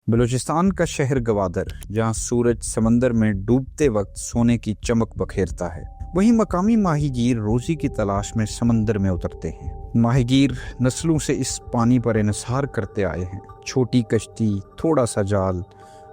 بلوچستان کا شہر گوادر، جہاں سورج سمندر میں ڈوبتے وقت سونے کی چمک بکھیرتا ہے، وہیں مقامی ماہی گیر روزی کی تلاش میں سمندر میں اترتے ہیں۔ ماہی گیر نسلوں سے اس پانی پر انحصار کرتے آئے ہیں۔ چھوٹی کشتی، تھوڑا سا جال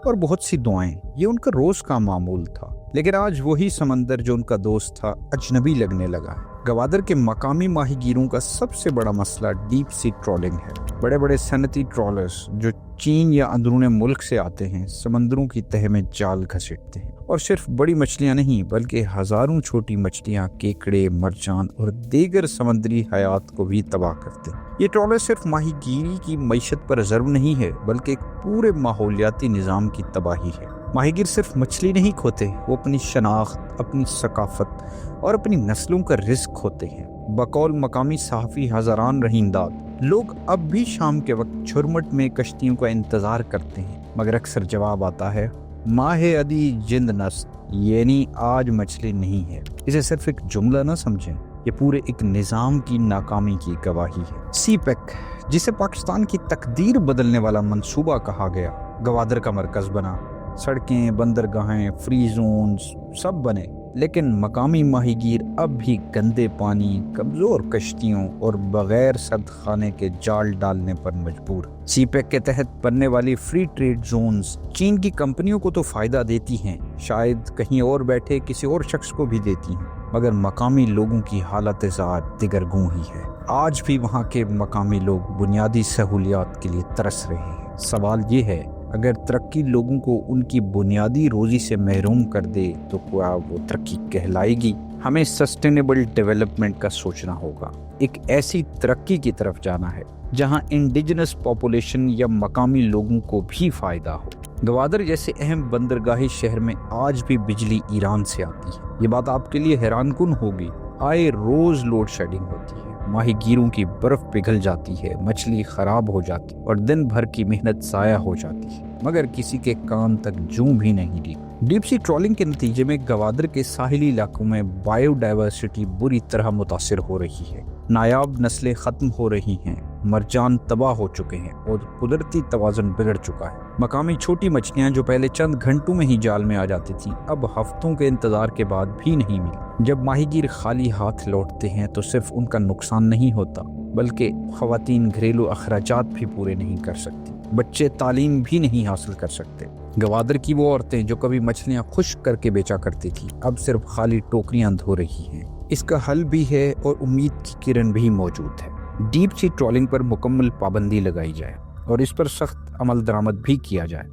اور بہت سی دعائیں، یہ ان کا روز کا معمول تھا۔ لیکن آج وہی سمندر جو ان کا دوست تھا، اجنبی لگنے لگا ہے۔ گوادر کے مقامی ماہی گیروں کا سب سے بڑا مسئلہ ڈیپ سی ٹرولنگ ہے۔ بڑے بڑے صنعتی ٹرالرز جو چین یا اندرون ملک سے آتے ہیں، سمندروں کی تہہ میں جال گھسیٹتے ہیں، اور صرف بڑی مچھلیاں نہیں بلکہ ہزاروں چھوٹی مچھلیاں، کیکڑے، مرجان اور دیگر سمندری حیات کو بھی تباہ کرتے ہیں۔ یہ ٹرالر صرف ماہی گیری کی معیشت پر ضرب نہیں ہے، بلکہ ایک پورے ماحولیاتی نظام کی تباہی ہے۔ ماہی گیر صرف مچھلی نہیں کھوتے، وہ اپنی شناخت، اپنی ثقافت اور اپنی نسلوں کا رزق کھوتے ہیں۔ بقول مقامی صحافی ہزاران رحیمداد، لوگ اب بھی شام کے وقت چھرمٹ میں کشتیوں کا انتظار کرتے ہیں، مگر اکثر جواب آتا ہے ماہ ادی جند نست، یعنی آج مچھلی نہیں ہے۔ اسے صرف ایک جملہ نہ سمجھیں، یہ پورے ایک نظام کی ناکامی کی گواہی ہے۔ سی پیک، جسے پاکستان کی تقدیر بدلنے والا منصوبہ کہا گیا، گوادر کا مرکز بنا۔ سڑکیں، بندرگاہیں، فری زونز سب بنے، لیکن مقامی ماہی گیر اب بھی گندے پانی، کمزور کشتیوں اور بغیر سرد خانے کے جال ڈالنے پر مجبور۔ سی پیک کے تحت بننے والی فری ٹریڈ زونز چین کی کمپنیوں کو تو فائدہ دیتی ہیں، شاید کہیں اور بیٹھے کسی اور شخص کو بھی دیتی ہیں، مگر مقامی لوگوں کی حالت ذات دگرگوں ہی ہے۔ آج بھی وہاں کے مقامی لوگ بنیادی سہولیات کے لیے ترس رہے ہیں۔ سوال یہ ہے، اگر ترقی لوگوں کو ان کی بنیادی روزی سے محروم کر دے تو کیا وہ ترقی کہلائے گی؟ ہمیں سسٹینیبل ڈیولپمنٹ کا سوچنا ہوگا۔ ایک ایسی ترقی کی طرف جانا ہے جہاں انڈیجنس پاپولیشن یا مقامی لوگوں کو بھی فائدہ ہو۔ گوادر جیسے اہم بندرگاہی شہر میں آج بھی بجلی ایران سے آتی ہے۔ یہ بات آپ کے لیے حیران کن ہوگی، آئے روز لوڈ شیڈنگ ہوتی ہے، ماہی گیروں کی برف پگھل جاتی ہے، مچھلی خراب ہو جاتی اور دن بھر کی محنت ضائع ہو جاتی ہے، مگر کسی کے کان تک جوں بھی نہیں لی۔ ڈیپ سی ٹرولنگ کے نتیجے میں گوادر کے ساحلی علاقوں میں بائیو ڈائیورسٹی بری طرح متاثر ہو رہی ہے۔ نایاب نسلیں ختم ہو رہی ہیں، مرجان تباہ ہو چکے ہیں اور قدرتی توازن بگڑ چکا ہے۔ مقامی چھوٹی مچھلیاں جو پہلے چند گھنٹوں میں ہی جال میں آ جاتی تھیں، اب ہفتوں کے انتظار کے بعد بھی نہیں ملی۔ جب ماہی گیر خالی ہاتھ لوٹتے ہیں تو صرف ان کا نقصان نہیں ہوتا، بلکہ خواتین گھریلو اخراجات بھی پورے نہیں کر سکتی، بچے تعلیم بھی نہیں حاصل کر سکتے۔ گوادر کی وہ عورتیں جو کبھی مچھلیاں خشک کر کے بیچا کرتی تھیں، اب صرف خالی ٹوکریاں دھو رہی ہیں۔ اس کا حل بھی ہے اور امید کی کرن بھی موجود ہے۔ ڈیپ سی ٹرولنگ پر مکمل پابندی لگائی جائے اور اس پر سخت عمل درآمد بھی کیا جائے۔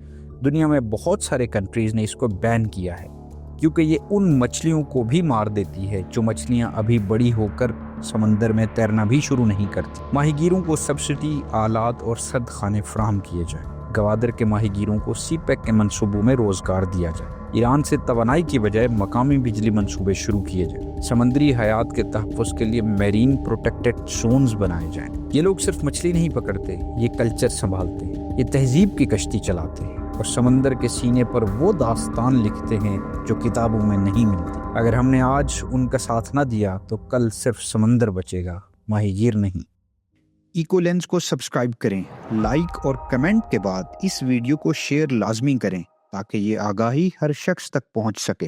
دنیا میں بہت سارے کنٹریز نے اس کو بین کیا ہے، کیونکہ یہ ان مچھلیوں کو بھی مار دیتی ہے جو مچھلیاں ابھی بڑی ہو کر سمندر میں تیرنا بھی شروع نہیں کرتی۔ ماہی گیروں کو سبسڈی، آلات اور سرد خانے فراہم کیے جائیں۔ گوادر کے ماہی گیروں کو سی پیک کے منصوبوں میں روزگار دیا جائے۔ ایران سے توانائی کی بجائے مقامی بجلی منصوبے شروع کیے جائیں۔ سمندری حیات کے تحفظ کے لیے میرین پروٹیکٹڈ زونز بنائے جائیں۔ یہ لوگ صرف مچھلی نہیں پکڑتے، یہ کلچر سنبھالتے ہیں، یہ تہذیب کی کشتی چلاتے ہیں اور سمندر کے سینے پر وہ داستان لکھتے ہیں جو کتابوں میں نہیں ملتی۔ اگر ہم نے آج ان کا ساتھ نہ دیا تو کل صرف سمندر بچے گا، ماہی گیر نہیں۔ ایکو لینز کو سبسکرائب کریں، لائک اور کمنٹ کے بعد اس ویڈیو کو شیئر لازمی کریں تاکہ یہ آگاہی ہر شخص تک پہنچ سکے۔